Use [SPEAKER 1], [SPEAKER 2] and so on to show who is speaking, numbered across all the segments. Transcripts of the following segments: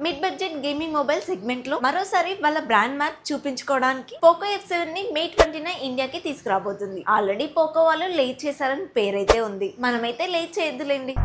[SPEAKER 1] Mid budget gaming mobile segment లో మరోసారి వాళ్ళ బ్రాండ్ మార్క్ చూపించుకోవడానికి పోకో F7 ని మే 29 ఇండియాకి తీసుకురాబోతుంది. ఆల్రెడీ పోకో వాళ్ళు లేట్ చేశారని పేరైతే ఉంది. మనమైతే లేట్ చేయొద్దులేండి.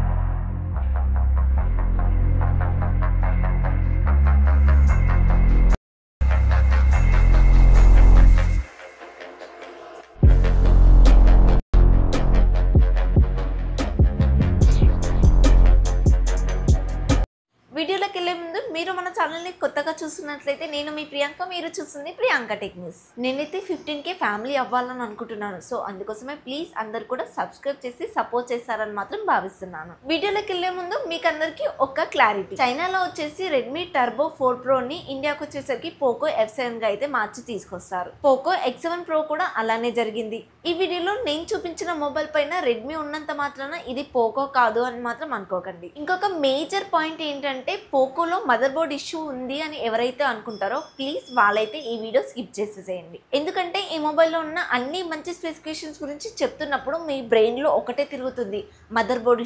[SPEAKER 1] వీడియోలోకి వెళ్ళే ముందు మీరు మన ఛానల్ని కొత్తగా చూస్తున్నట్లయితే నేను మీ ప్రియాంక, మీరు చూస్తుంది ప్రియాంక టెక్ న్యూస్. నేనైతే 15K ఫ్యామిలీ అవ్వాలని అనుకుంటున్నాను. సో అందుకోసమే ప్లీజ్ అందరు కూడా సబ్స్క్రైబ్ చేసి సపోర్ట్ చేస్తారని మాత్రం భావిస్తున్నాను. వీడియోలోకి వెళ్ళే ముందు మీకు అందరికి ఒక క్లారిటీ. చైనాలో వచ్చేసి రెడ్మీ టర్బో 4 Pro ని ఇండియాకి వచ్చేసరికి పోకో F7 గా అయితే మార్చి తీసుకొస్తారు. పోకో X7 Pro కూడా అలానే జరిగింది. ఈ వీడియోలో నేను చూపించిన మొబైల్ పైన రెడ్మీ ఉన్నంత మాత్రాన ఇది పోకో కాదు అని మాత్రం అనుకోకండి. ఇంకొక మేజర్ పాయింట్ ఏంటంటే పోకోలో మదర్ బోర్డ్ ఇష్యూ ఉంది అని ఎవరైతే అనుకుంటారో ప్లీజ్ వాళ్ళైతే ఈ వీడియో స్కిప్ చేసేసేయండి. ఎందుకంటే ఈ మొబైల్లో ఉన్న అన్ని మంచి స్పెసిఫికేషన్స్ గురించి చెప్తున్నప్పుడు మీ బ్రెయిన్ లో ఒకటే తిరుగుతుంది, మదర్ బోర్డ్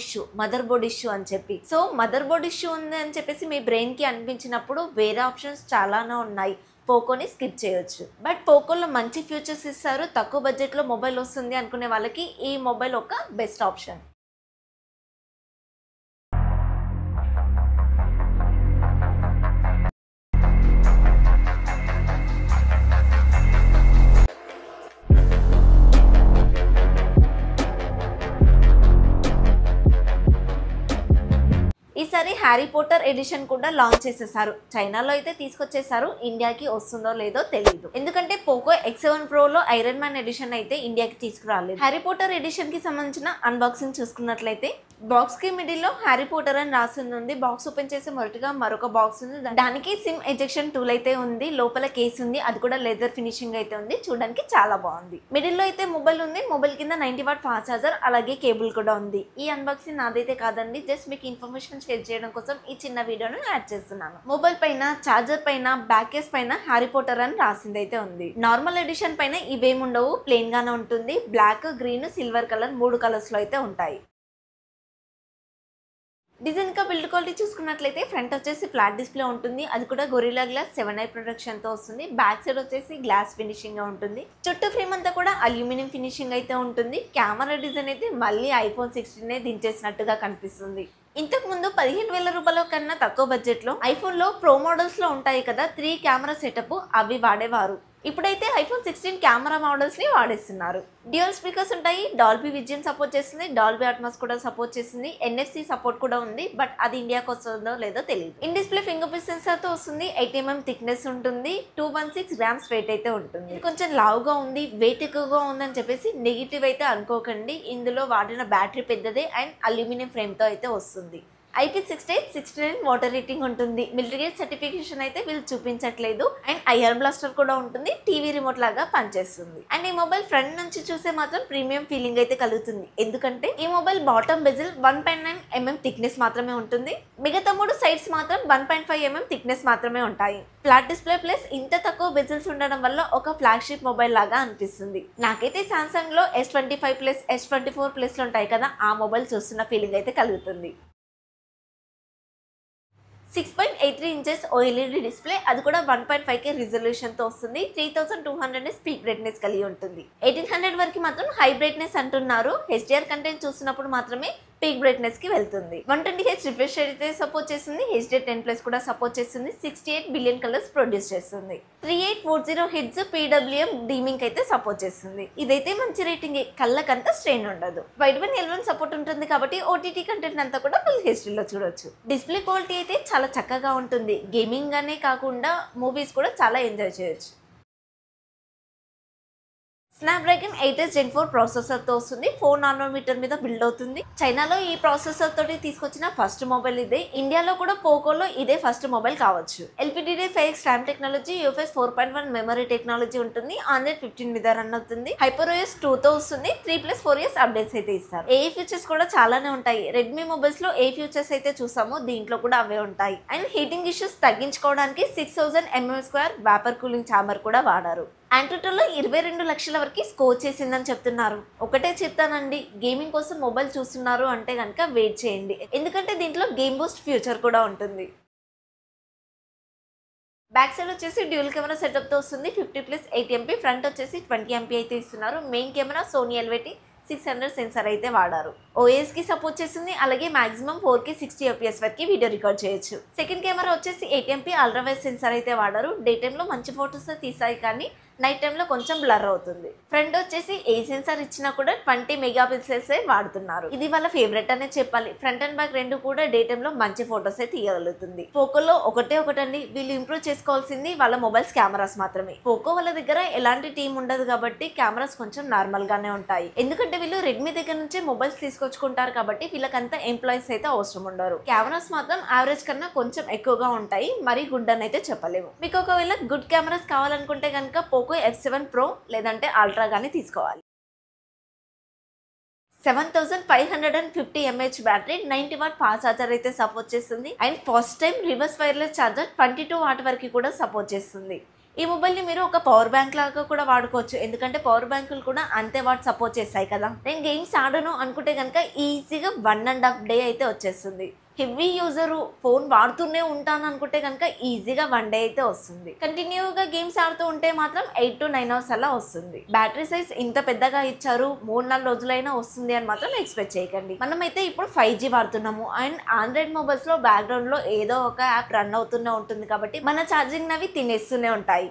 [SPEAKER 1] ఇష్యూ అని చెప్పి. సో మదర్ బోర్డ్ ఇష్యూ ఉంది అని చెప్పేసి మీ బ్రెయిన్ కి అనిపించినప్పుడు వేరే ఆప్షన్స్ చాలానే ఉన్నాయి. పోకోని స్కిప్ చేయొచ్చు. బట్ పోకోలో మంచి ఫ్యూచర్స్ ఇస్తారు, తక్కువ బడ్జెట్ లో మొబైల్ వస్తుంది అనుకునే వాళ్ళకి ఈ మొబైల్ ఒక బెస్ట్ ఆప్షన్. ఈసారి హ్యారీ పోటర్ ఎడిషన్ కూడా లాంచ్ చేసేసారు. చైనాలో అయితే తీసుకొచ్చేసారు, ఇండియాకి వస్తుందో లేదో తెలియదు. ఎందుకంటే పోకో X7 Pro లో ఐరన్ మ్యాన్ ఎడిషన్ అయితే ఇండియాకి తీసుకురాలేదు. హ్యారీ పోటర్ ఎడిషన్ కి సంబంధించిన అన్బాక్సింగ్ చూసుకున్నట్లయితే బాక్స్ కి మిడిల్ లో హ్యారీ పోటర్ అని రాసింది ఉంది. బాక్స్ ఓపెన్ చేసి మొదటిగా మరొక బాక్స్ ఉంది, దానికి సిమ్ ఎజెక్షన్ టూల్ అయితే ఉంది. లోపల కేసు ఉంది, అది కూడా లెదర్ ఫినిషింగ్ అయితే ఉంది. చూడడానికి చాలా బాగుంది. మిడిల్ లో అయితే మొబైల్ ఉంది. మొబైల్ కింద 90W ఫాస్ట్ ఛార్జర్ అలాగే కేబుల్ కూడా ఉంది. ఈ అన్బాక్సింగ్ నాదైతే కాదండి, జస్ట్ మీకు ఇన్ఫర్మేషన్ షేర్ చేయడం కోసం ఈ చిన్న వీడియోను యాడ్ చేస్తున్నాను. మొబైల్ పైన, చార్జర్ పైన, బ్యాక్ కేస్ పైన హ్యారీ పోటర్ అని రాసింది అయితే ఉంది. నార్మల్ ఎడిషన్ పైన ఇవేముండవు, ప్లెయిన్ గానే ఉంటుంది. Black, green, silver colour 3 colours లో అయితే ఉంటాయి. డిజైన్ కా బిల్డ్ క్వాలిటీ చూసుకున్నట్లయితే ఫ్రంట్ వచ్చేసి ఫ్లాట్ డిస్ప్లే ఉంటుంది, అది కూడా గొరిల్లా గ్లాస్ 7i ప్రొడక్షన్ తో వస్తుంది. బ్యాక్ సైడ్ వచ్చేసి గ్లాస్ ఫినిషింగ్ గా ఉంటుంది. చుట్టూ ఫ్రేమ్ అంతా కూడా అల్యూమినియం ఫినిషింగ్ అయితే ఉంటుంది. కెమెరా డిజైన్ అయితే మళ్ళీ iPhone 16 దించేసినట్టుగా కనిపిస్తుంది. ఇంతకు ముందు 15,000 రూపాయల కన్నా తక్కువ బడ్జెట్ లో iPhone లో ప్రో మోడల్స్ లో ఉంటాయి కదా 3 కెమెరా సెటప్, అవి వాడేవారు. ఇప్పుడైతే iPhone 16 కెమెరా మోడల్స్ ని వాడేస్తున్నారు. డ్యూయల్ స్పీకర్స్ ఉంటాయి, డాల్బీ విజన్ సపోర్ట్ చేస్తుంది, డాల్బీ అట్మాస్ కూడా సపోర్ట్ చేస్తుంది, NFC సపోర్ట్ కూడా ఉంది. బట్ అది ఇండియాకి వస్తుందో లేదో తెలియదు. In display finger print censor తో వస్తుంది. 8mm థిక్నెస్ ఉంటుంది. 216 గ్రామ్స్ వెయిట్ అయితే ఉంటుంది. ఇది కొంచెం లావుగా ఉంది, వెయిట్ ఎక్కువగా ఉందని చెప్పేసి నెగిటివ్ అయితే అనుకోకండి. ఇందులో వాడిన బ్యాటరీ పెద్దదే అండ్ అల్యూమినియం ఫ్రేమ్ తో అయితే వస్తుంది. IP68 69 వాటర్ రేటింగ్ ఉంటుంది. మిలిటరీ గ్రేడ్ సర్టిఫికేషన్ అయితే వీళ్ళు చూపించట్లేదు. అండ్ ఐఆర్ బ్లాస్టర్ కూడా ఉంటుంది, టీవీ రిమోట్ లాగా పనిచేస్తుంది. అండ్ ఈ మొబైల్ ఫ్రంట్ నుంచి చూసే మాత్రం ప్రీమియం ఫీలింగ్ అయితే కలుగుతుంది. ఎందుకంటే ఈ మొబైల్ బాటమ్ బెజిల్ 1.9mm థిక్నెస్ మాత్రమే ఉంటుంది. మిగతా 3 సైడ్స్ మాత్రం 1.5mm థిక్నెస్ మాత్రమే ఉంటాయి. ఫ్లాట్ డిస్ప్లే ప్లస్ ఇంత తక్కువ బెజిల్స్ ఉండడం వల్ల ఒక ఫ్లాగ్షిప్ మొబైల్ లాగా అనిపిస్తుంది. నాకైతే సామ్సంగ్ లో S25 ప్లస్ S24 ప్లస్ లో ఉంటాయి కదా, ఆ మొబైల్ చూస్తున్న ఫీలింగ్ అయితే కలుగుతుంది. 6.83 ఇంచెస్ OLED డిస్ప్లే, అది కూడా 1.5K రిజల్యూషన్ తో వస్తుంది. 3200 స్పీక్ బ్రైట్నెస్ కలిగి ఉంటుంది. 1800 వరకు మాత్రం హై బ్రైట్నెస్ అంటున్నారు. HDR కంటెంట్ చూస్తున్నప్పుడు మాత్రమే పీక్ బ్రైట్నెస్ కి వెళ్తుంది. 120Hz రిఫ్రెష్ రేట్ అయితే సపోర్ట్ చేస్తుంది. HDR10+ కూడా సపోర్ట్ చేస్తుంది. 68 బిలియన్ కలర్స్ ప్రొడ్యూస్ చేస్తుంది. 3840Hz PWM డీమింగ్ అయితే సపోర్ట్ చేస్తుంది. ఇదైతే మంచి రేటింగ్, కళ్ళకంతా స్ట్రెయిన్ ఉండదు. వైడ్ వన్ L1 సపోర్ట్ ఉంటుంది కాబట్టి OTT కంటెంట్ అంతా కూడా ఫుల్ HD లో చూడొచ్చు. డిస్ప్లే క్వాలిటీ అయితే చాలా చక్కగా ఉంటుంది. గేమింగ్ అనే కాకుండా మూవీస్ కూడా చాలా ఎంజాయ్ చేయొచ్చు. స్నాప్డ్రాగన్ 8s Gen 4 ప్రాసెసర్ తో వస్తుంది. 4nm మీద బిల్డ్ అవుతుంది. చైనాలో ఈ ప్రాసెసర్ తోటి తీసుకొచ్చిన ఫస్ట్ మొబైల్ ఇదే. ఇండియాలో కూడా పోకోలో ఇదే ఫస్ట్ మొబైల్ కావచ్చు. LPDDR5X RAM technology, UFS 4.1 memory technology ఉంటుంది. Android 15 మీద రన్ అవుతుంది. HyperOS 2 తో వస్తుంది. 3+4 years అప్డేట్స్ అయితే ఇస్తారు. ఏ ఫీచర్స్ కూడా చాలానే ఉంటాయి. రెడ్మీ మొబైల్స్ లో ఏ ఫీచర్స్ అయితే చూసామో దీంట్లో కూడా అవే ఉంటాయి. అండ్ హీటింగ్ ఇష్యూస్ తగ్గించుకోవడానికి 6000 mm² వేపర్ కూలింగ్ ఛాంబర్ కూడా వాడారు. ఆండ్రాయిడ్లో 22 లక్షల వరకు స్కోర్ చేసిందని చెప్తున్నారు. ఒకటే చెప్తానండి, గేమింగ్ కోసం మొబైల్ చూస్తున్నారు అంటే కనుక వెయిట్ చేయండి. ఎందుకంటే దీంట్లో గేమ్ బూస్ట్ ఫ్యూచర్ కూడా ఉంటుంది. బ్యాక్ సైడ్ వచ్చేసి డ్యూయల్ కెమెరా సెటప్ తో వస్తుంది 50+8 MP, ఫ్రంట్ వచ్చేసి 20 MP అయితే ఇస్తున్నారు. Main camera Sony LVT 600 sensor అయితే వాడారు. OS కి సపోర్ట్ చేస్తుంది, అలాగే మాక్సిమం 4K 60 FPS వరకు వీడియో రికార్డ్ చేయొచ్చు. సెకండ్ కెమెరా వచ్చేసి 8 MP అల్ట్రా వైడ్ సెన్సార్ అయితే వాడారు. డే టైమ్ లో మంచి ఫోటోస్ తీసాయి, కానీ నైట్ టైమ్ లో కొంచెం బ్లర్ అవుతుంది. ఫ్రంట్ వచ్చేసి ఏ సెన్సార్ ఇచ్చినా కూడా 20 మెగాపిక్సెల్స్ వాడుతున్నారు. ఇది వాళ్ళ ఫేవరెట్ అనే చెప్పాలి. ఫ్రంట్ అండ్ బ్యాక్ రెండు కూడా డే టైమ్ లో మంచి ఫోటోస్ తీయగలుగుతుంది. పోకోలో ఒకటండి, వీళ్ళు ఇంప్రూవ్ చేసుకోవాల్సింది వాళ్ళ మొబైల్స్ కెమెరాస్ మాత్రమే. పోకో వాళ్ళ దగ్గర ఎలాంటి టీం ఉండదు కాబట్టి కెమెరాస్ కొంచెం నార్మల్ గానే ఉంటాయి. ఎందుకంటే వీళ్ళు రెడ్మీ దగ్గర నుంచే మొబైల్స్ తీసుకొచ్చుకుంటారు కాబట్టి వీళ్ళకంతా ఎంప్లాయీస్ అయితే అవసరం ఉండరు. కెమెరాస్ మాత్రం యావరేజ్ కన్నా కొంచెం ఎక్కువగా ఉంటాయి, మరీ గుడ్ అని అయితే చెప్పలేము. మీకు ఒకవేళ గుడ్ కెమెరాస్ కావాలనుకుంటే కనుక పోకో F7 Pro లేదంటే అల్ట్రా గానీ తీసుకోవాలి. 7550 mAh battery, 90 watt fast charger అయితే సపోర్ట్ చేస్తుంది. And first time reverse wireless charger 22 what వరకు కూడా సపోర్ట్ చేస్తుంది. ఈ మొబైల్ని మీరు ఒక పవర్ బ్యాంక్ లాగా కూడా వాడుకోవచ్చు, ఎందుకంటే పవర్ బ్యాంకులు కూడా అంతే వాట్ సపోర్ట్ చేస్తాయి కదా. నేను గేమ్స్ ఆడను అనుకుంటే కనుక ఈజీగా 1.5 డే అయితే వచ్చేస్తుంది. హెవీ యూజర్ ఫోన్ వాడుతూనే ఉంటాను అనుకుంటే కనుక ఈజీగా 1 డే అయితే వస్తుంది. కంటిన్యూగా గేమ్స్ ఆడుతూ ఉంటే మాత్రం 8 to 9 అవర్స్ అలా వస్తుంది. బ్యాటరీ సైజ్ ఇంత పెద్దగా ఇచ్చారు, 3-4 రోజులైనా వస్తుంది అని మాత్రం ఎక్స్పెక్ట్ చేయకండి. మనమైతే ఇప్పుడు 5G వాడుతున్నాము అండ్ ఆండ్రాయిడ్ మొబైల్స్ లో బ్యాక్గ్రౌండ్ లో ఏదో ఒక యాప్ రన్ అవుతూనే ఉంటుంది కాబట్టి మన ఛార్జింగ్ అవి తినేస్తూనే ఉంటాయి.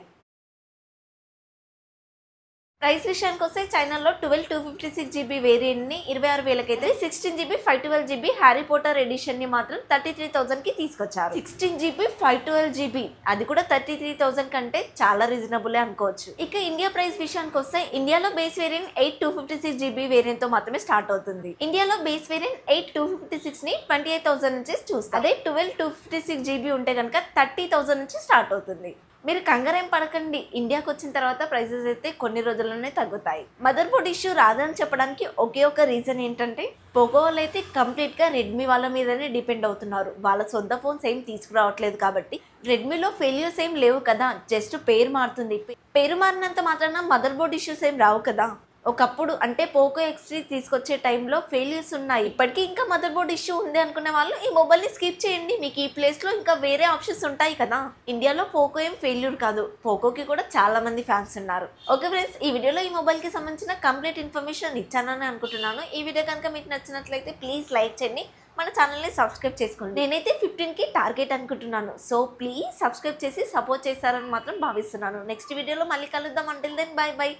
[SPEAKER 1] ప్రైస్ విషయానికి వస్తే చైనాలో 12/256GB వేరియంట్ ని 26,000కి అయితే, 16GB 512GB Harry Potter edition ని మాత్రం 33,000 కి తీసుకొచ్చారు. 16GB 512GB అది కూడా 33,000 కంటే చాలా రీజనబుల్ అనుకోవచ్చు. ఇక ఇండియా ప్రైస్ విషయానికి వస్తే ఇండియాలో బేస్ వేరియంట్ 8/256GB వేరియంట్ తో మాత్రమే స్టార్ట్ అవుతుంది. ఇండియాలో బేస్ వేరియంట్ 8/256 ని 28,000 నుంచి చూస్తారు. అదే 12/256GB ఉంటే కనుక 30,000 నుంచి స్టార్ట్ అవుతుంది. మీరు కంగారేం పడకండి, ఇండియాకి వచ్చిన తర్వాత ప్రైసెస్ అయితే కొన్ని రోజుల్లోనే తగ్గుతాయి. మదర్ బోర్డ్ ఇష్యూ రాదని చెప్పడానికి ఒకే ఒక రీజన్ ఏంటంటే పోకో వాళ్ళు అయితే కంప్లీట్గా రెడ్మీ వాళ్ళ మీదనే డిపెండ్ అవుతున్నారు. వాళ్ళ సొంత ఫోన్స్ ఏం తీసుకురావట్లేదు కాబట్టి. రెడ్మీలో ఫెయిల్యూర్స్ ఏం లేవు కదా, జస్ట్ పేరు మారుతుంది. పేరు మారినంత మాత్రాన మదర్ బోర్డ్ ఇష్యూస్ ఏం రావు కదా. ఒకప్పుడు అంటే పోకో X3 తీసుకొచ్చే టైంలో ఫెయిల్యూర్స్ ఉన్నాయి. ఇప్పటికీ ఇంకా మదర్ బోర్డ్ ఇష్యూ ఉంది అనుకునే వాళ్ళు ఈ మొబైల్ని స్కిప్ చేయండి, మీకు ఈ ప్లేస్లో ఇంకా వేరే ఆప్షన్స్ ఉంటాయి కదా. ఇండియాలో పోకో ఏం ఫెయిల్యూర్ కాదు, పోకోకి కూడా చాలా మంది ఫ్యాన్స్ ఉన్నారు. ఓకే ఫ్రెండ్స్, ఈ వీడియోలో ఈ మొబైల్కి సంబంధించిన కంప్లీట్ ఇన్ఫర్మేషన్ ఇచ్చానని అనుకుంటున్నాను. ఈ వీడియో కనుక మీకు నచ్చినట్లయితే ప్లీజ్ లైక్ చేయండి, మన ఛానల్ని సబ్స్క్రైబ్ చేసుకోండి. నేనైతే 15కి టార్గెట్ అనుకుంటున్నాను, సో ప్లీజ్ సబ్స్క్రైబ్ చేసి సపోర్ట్ చేస్తారని మాత్రం భావిస్తున్నాను. నెక్స్ట్ వీడియోలో మళ్ళీ కలుద్దాం. Until then bye by.